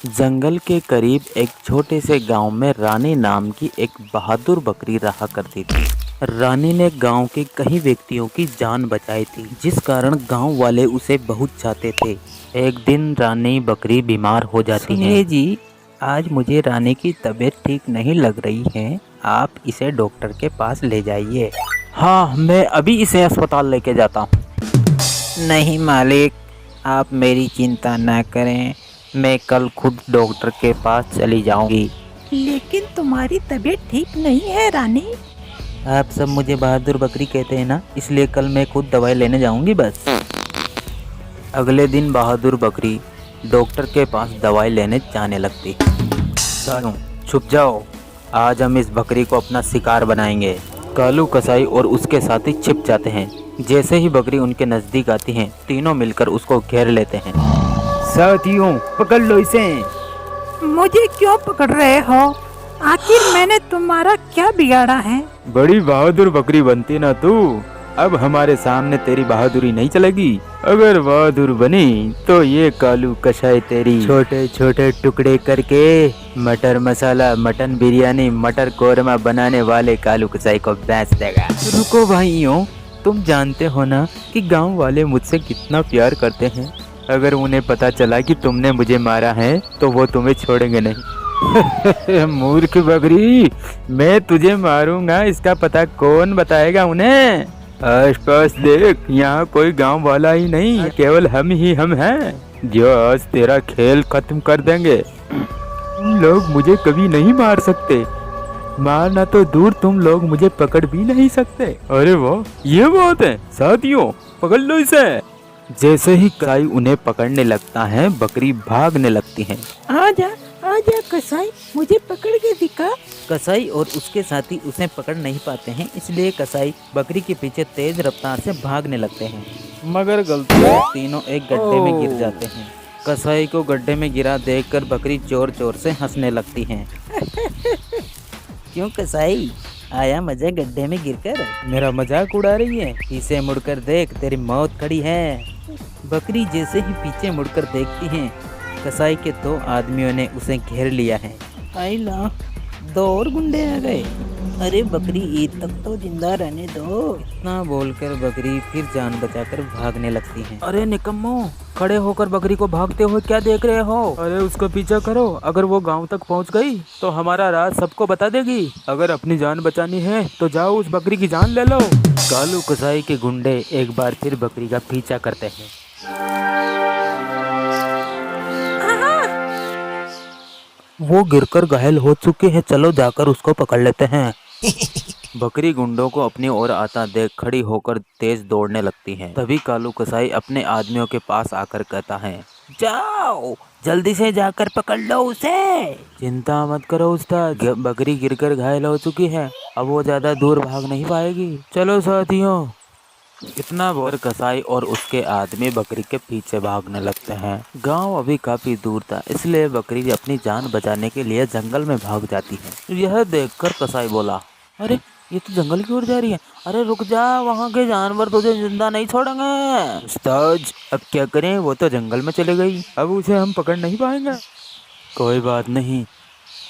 जंगल के करीब एक छोटे से गांव में रानी नाम की एक बहादुर बकरी रहा करती थी। रानी ने गांव के कई व्यक्तियों की जान बचाई थी, जिस कारण गांव वाले उसे बहुत चाहते थे। एक दिन रानी बकरी बीमार हो जाती है। सुनिए जी, आज मुझे रानी की तबीयत ठीक नहीं लग रही है, आप इसे डॉक्टर के पास ले जाइए। हाँ, मैं अभी इसे अस्पताल लेके जाता हूँ। नहीं मालिक, आप मेरी चिंता न करें, मैं कल खुद डॉक्टर के पास चली जाऊंगी। लेकिन तुम्हारी तबीयत ठीक नहीं है रानी। आप सब मुझे बहादुर बकरी कहते हैं ना, इसलिए कल मैं खुद दवाई लेने जाऊंगी बस। अगले दिन बहादुर बकरी डॉक्टर के पास दवाई लेने जाने लगती। चलो छुप जाओ, आज हम इस बकरी को अपना शिकार बनाएंगे। कालू कसाई और उसके साथी छिप जाते हैं। जैसे ही बकरी उनके नजदीक आती है, तीनों मिलकर उसको घेर लेते हैं। साथियों, पकड़ लो इसे। मुझे क्यों पकड़ रहे हो? आखिर मैंने तुम्हारा क्या बिगाड़ा है? बड़ी बहादुर बकरी बनती ना तू, अब हमारे सामने तेरी बहादुरी नहीं चलेगी। अगर बहादुर बनी तो ये कालू कसाई तेरी छोटे छोटे टुकड़े करके मटर मसाला, मटन बिरयानी, मटर कोरमा बनाने वाले कालू कसाई को बेच देगा। रुको भाइयों, तुम जानते हो ना कि गांव वाले मुझसे कितना प्यार करते हैं। अगर उन्हें पता चला कि तुमने मुझे मारा है तो वो तुम्हें छोड़ेंगे नहीं। मूर्ख बकरी, मैं तुझे मारूंगा, इसका पता कौन बताएगा उन्हें? आसपास देख, यहाँ कोई गांव वाला ही नहीं, केवल हम हैं जो आज तेरा खेल खत्म कर देंगे। तुम लोग मुझे कभी नहीं मार सकते, मारना तो दूर तुम लोग मुझे पकड़ भी नहीं सकते। अरे वाह, ये बात है। साथियों, पकड़ लो इसे। जैसे ही कसाई उन्हें पकड़ने लगता है, बकरी भागने लगती है। आजा आजा कसाई, मुझे पकड़ के दिखा। कसाई और उसके साथी उसे पकड़ नहीं पाते हैं, इसलिए कसाई बकरी के पीछे तेज रफ्तार से भागने लगते हैं। मगर गलती से तीनों एक गड्ढे में गिर जाते हैं। कसाई को गड्ढे में गिरा देखकर बकरी जोर जोर से हंसने लगती है। क्यों कसाई, आया मजा गड्ढे में गिरकर? मेरा मजाक उड़ा रही है? पीछे मुड़कर देख, तेरी मौत खड़ी है। बकरी जैसे ही पीछे मुड़कर देखती है, कसाई के दो आदमियों ने उसे घेर लिया है। आइला, दो और गुंडे आ गए। अरे बकरी, ईद तक तो जिंदा रहने दो। इतना बोलकर बकरी फिर जान बचाकर भागने लगती है। अरे निकम्मो, खड़े होकर बकरी को भागते हुए क्या देख रहे हो? अरे उसका पीछा करो, अगर वो गांव तक पहुंच गई तो हमारा राज सबको बता देगी। अगर अपनी जान बचानी है तो जाओ उस बकरी की जान ले लो। कालू कसाई के गुंडे एक बार फिर बकरी का पीछा करते हैं। वो गिरकर घायल हो चुके हैं, चलो जाकर उसको पकड़ लेते हैं। बकरी गुंडों को अपनी ओर आता देख खड़ी होकर तेज दौड़ने लगती है। तभी कालू कसाई अपने आदमियों के पास आकर कहता है, जाओ जल्दी से जाकर पकड़ लो उसे। चिंता मत करो उस्ताद, बकरी गिरकर घायल हो चुकी है, अब वो ज्यादा दूर भाग नहीं पाएगी। चलो साथियों। इतना बोल कसाई और उसके आदमी बकरी के पीछे भागने लगते हैं। गांव अभी काफी दूर था, इसलिए बकरी अपनी जान बचाने के लिए जंगल में भाग जाती है। यह देखकर कसाई बोला, अरे ये तो जंगल की ओर जा रही है। अरे रुक जा, वहाँ के जानवर तुझे जिंदा नहीं छोड़ेंगे। उस्ताद, अब क्या करें, वो तो जंगल में चले गई, अब उसे हम पकड़ नहीं पाएंगे। कोई बात नहीं,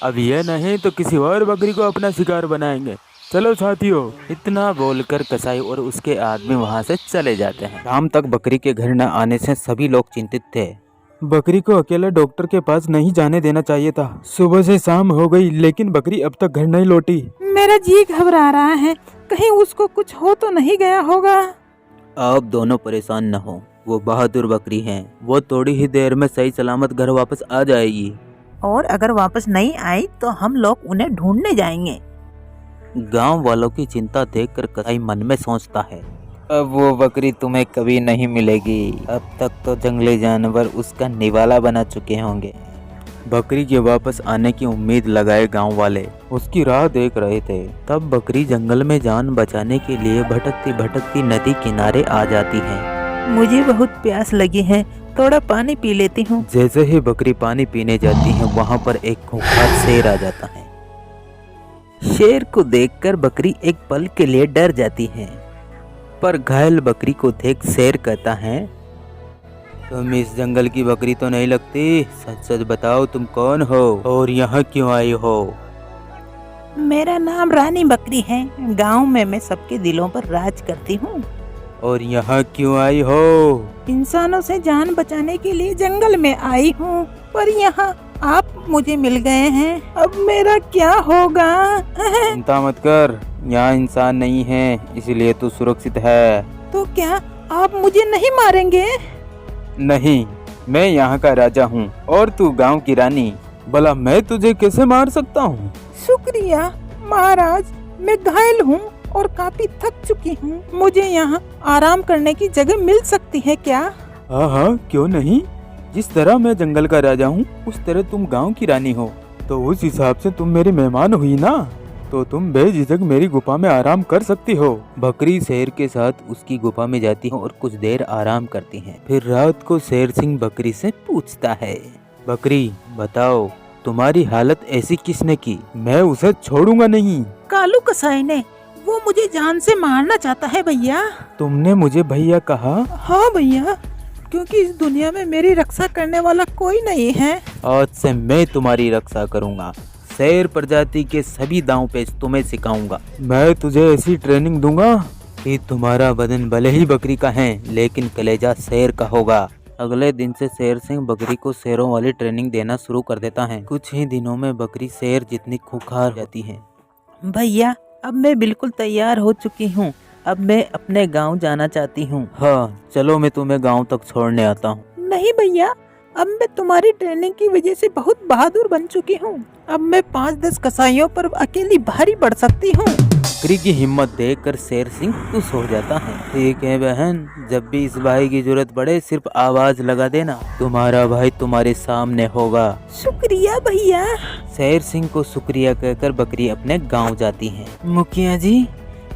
अब ये नहीं तो किसी और बकरी को अपना शिकार बनाएंगे। चलो साथियों। इतना बोलकर कसाई और उसके आदमी वहां से चले जाते हैं। शाम तक बकरी के घर न आने से सभी लोग चिंतित थे। बकरी को अकेले डॉक्टर के पास नहीं जाने देना चाहिए था। सुबह से शाम हो गई, लेकिन बकरी अब तक घर नहीं लौटी। मेरा जी घबरा रहा है, कहीं उसको कुछ हो तो नहीं गया होगा। आप दोनों परेशान न हो, वो बहादुर बकरी है, वो थोड़ी ही देर में सही सलामत घर वापस आ जाएगी। और अगर वापस नहीं आई तो हम लोग उन्हें ढूंढने जाएंगे। गांव वालों की चिंता देखकर कसाई मन में सोचता है, अब वो बकरी तुम्हें कभी नहीं मिलेगी। अब तक तो जंगली जानवर उसका निवाला बना चुके होंगे। बकरी के वापस आने की उम्मीद लगाए गांव वाले उसकी राह देख रहे थे। तब बकरी जंगल में जान बचाने के लिए भटकती भटकती नदी किनारे आ जाती है। मुझे बहुत प्यास लगी है, थोड़ा पानी पी लेती हूँ। जैसे ही बकरी पानी पीने जाती है, वहाँ पर एक खूंखार शेर आ जाता है। शेर को देखकर बकरी एक पल के लिए डर जाती है, पर घायल बकरी को देख शेर कहता है, तुम इस जंगल की बकरी तो नहीं लगती, सच सच बताओ तुम कौन हो और यहाँ क्यों आई हो? मेरा नाम रानी बकरी है। गांव में मैं सबके दिलों पर राज करती हूँ। और यहाँ क्यों आई हो? इंसानों से जान बचाने के लिए जंगल में आई हूँ, पर यहाँ आप मुझे मिल गए हैं। अब मेरा क्या होगा? चिंता मत कर, यहाँ इंसान नहीं है, इसलिए तू सुरक्षित है। तो क्या आप मुझे नहीं मारेंगे? नहीं, मैं यहाँ का राजा हूँ और तू गांव की रानी। भला मैं तुझे कैसे मार सकता हूँ? शुक्रिया महाराज, मैं घायल हूँ और काफी थक चुकी हूँ। मुझे यहाँ आराम करने की जगह मिल सकती है क्या? हाँ हाँ, क्यों नहीं। जिस तरह मैं जंगल का राजा हूँ उस तरह तुम गांव की रानी हो, तो उस हिसाब से तुम मेरी मेहमान हुई ना, तो तुम बेझिझक मेरी गुफा में आराम कर सकती हो। बकरी शेर के साथ उसकी गुफा में जाती है और कुछ देर आराम करती है। फिर रात को शेर सिंह बकरी से पूछता है, बकरी बताओ तुम्हारी हालत ऐसी किसने की? मैं उसे छोड़ूंगा नहीं। कालू कसाई ने। वो मुझे जान से मारना चाहता है भैया। तुमने मुझे भैया कहा? हाँ भैया, क्योंकि इस दुनिया में मेरी रक्षा करने वाला कोई नहीं है। आज से मैं तुम्हारी रक्षा करूंगा। शेर प्रजाति के सभी दांव पेच तुम्हें सिखाऊंगा। मैं तुझे ऐसी ट्रेनिंग दूंगा कि तुम्हारा बदन भले ही बकरी का है लेकिन कलेजा शेर का होगा। अगले दिन से शेर सिंह बकरी को शेरों वाली ट्रेनिंग देना शुरू कर देता है। कुछ ही दिनों में बकरी शेर जितनी खूंखार हो जाती है। भैया, अब मैं बिल्कुल तैयार हो चुकी हूँ। अब मैं अपने गांव जाना चाहती हूँ। हाँ चलो, मैं तुम्हें गांव तक छोड़ने आता हूँ। नहीं भैया, अब मैं तुम्हारी ट्रेनिंग की वजह से बहुत बहादुर बन चुकी हूँ। अब मैं 5-10 कसाईयों पर अकेली भारी पड़ सकती हूँ। बकरी की हिम्मत देखकर शेर सिंह खुश हो जाता है। ठीक है बहन, जब भी इस भाई की जरूरत पड़े सिर्फ आवाज लगा देना, तुम्हारा भाई तुम्हारे सामने होगा। शुक्रिया भैया। शेर सिंह को शुक्रिया कहकर बकरी अपने गांव जाती है। मुखिया जी,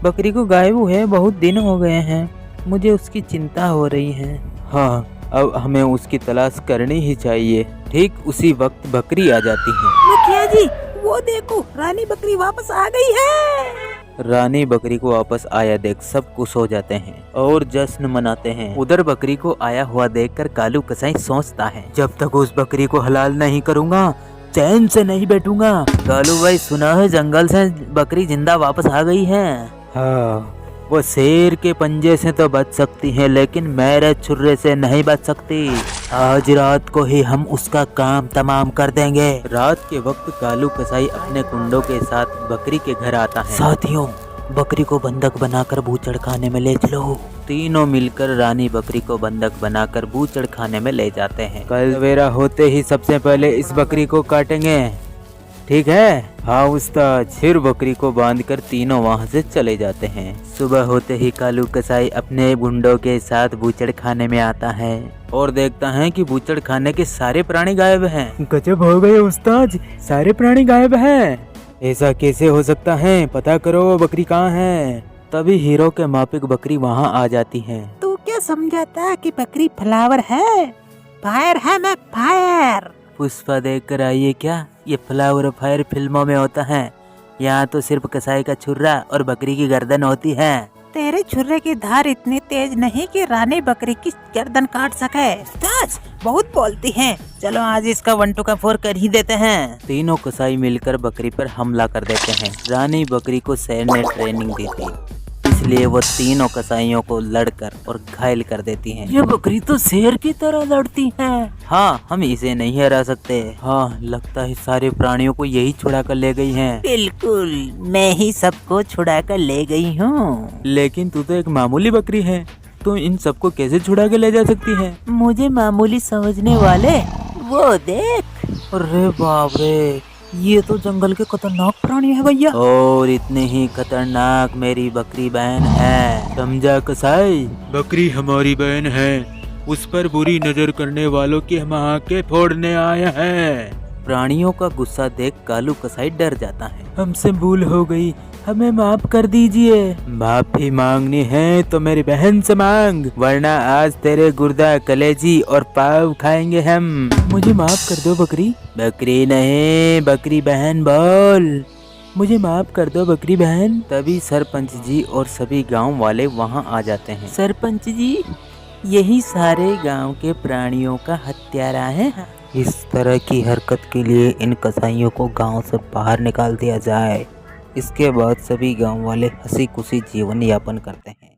बकरी को गायब हुए बहुत दिन हो गए हैं, मुझे उसकी चिंता हो रही है। हाँ, अब हमें उसकी तलाश करनी ही चाहिए। ठीक उसी वक्त बकरी आ जाती है। मुखिया जी, वो देखो, रानी बकरी वापस आ गई है। रानी बकरी को वापस आया देख सब खुश हो जाते हैं और जश्न मनाते हैं। उधर बकरी को आया हुआ देखकर कालू कसाई सोचता है, जब तक उस बकरी को हलाल नहीं करूंगा चैन से नहीं बैठूंगा। कालू भाई, सुना है जंगल से बकरी जिंदा वापस आ गई है? हाँ, वो शेर के पंजे से तो बच सकती है लेकिन मेरे छुर्रे से नहीं बच सकती। आज रात को ही हम उसका काम तमाम कर देंगे। रात के वक्त कालू कसाई अपने कुंडों के साथ बकरी के घर आता है। साथियों, बकरी को बंधक बनाकर बूचड़ खाने में ले चलो। तीनों मिलकर रानी बकरी को बंधक बनाकर बूचड़ खाने में ले जाते हैं। कल सवेरा होते ही सबसे पहले इस बकरी को काटेंगे, ठीक है? हाँ उस्ताद। फिर बकरी को बांधकर तीनों वहाँ से चले जाते हैं। सुबह होते ही कालू कसाई अपने गुंडों के साथ बूचड़ खाने में आता है और देखता है कि बूचड़ खाने के सारे प्राणी गायब हैं। गजब हो गए उस्ताद, सारे प्राणी गायब हैं। ऐसा कैसे हो सकता है? पता करो वो बकरी कहाँ है। तभी हीरो के माफिक बकरी वहाँ आ जाती है। तू क्या समझाता कि बकरी फ्लावर है? फायर है, मैं फायर। पुष्पा देख कर आइए क्या? ये फ्लावर फायर फिल्मों में होता है, यहाँ तो सिर्फ कसाई का छुर्रा और बकरी की गर्दन होती है। तेरे छुर्रे की धार इतनी तेज नहीं कि रानी बकरी की गर्दन काट सके। उस्ताद, बहुत बोलती हैं। चलो आज इसका 1 2 का 4 कर ही देते हैं। तीनों कसाई मिलकर बकरी पर हमला कर देते हैं। रानी बकरी को शेर ने ट्रेनिंग दी थी, इसलिए वो तीनों कसाईयों को लड़कर और घायल कर देती हैं। ये बकरी तो शेर की तरह लड़ती है। हाँ, हम इसे नहीं हरा सकते। हाँ, लगता है सारे प्राणियों को यही छुड़ा कर ले गई हैं। बिल्कुल, मैं ही सबको छुड़ा कर ले गई हूँ। लेकिन तू तो एक मामूली बकरी है, तो इन सबको कैसे छुड़ा के ले जा सकती है? मुझे मामूली समझने वाले, वो देख। अरे बाप रे, ये तो जंगल के खतरनाक प्राणी है भैया। और इतने ही खतरनाक मेरी बकरी बहन है, समझा कसाई? बकरी हमारी बहन है, उस पर बुरी नजर करने वालों की हम आंखें फोड़ने आए हैं। प्राणियों का गुस्सा देख कालू कसाई डर जाता है। हमसे भूल हो गई, हमें माफ कर दीजिए। माफी मांगनी है तो मेरी बहन से मांग, वरना आज तेरे गुर्दा, कलेजी और पाव खाएंगे हम। मुझे माफ कर दो बकरी। बकरी नहीं, बकरी बहन बोल। मुझे माफ कर दो बकरी बहन। तभी सरपंच जी और सभी गांव वाले वहां आ जाते हैं। सरपंच जी, यही सारे गांव के प्राणियों का हत्यारा है। इस तरह की हरकत के लिए इन कसाईयों को गांव से बाहर निकाल दिया जाए। इसके बाद सभी गांव वाले हंसी खुशी जीवन यापन करते हैं।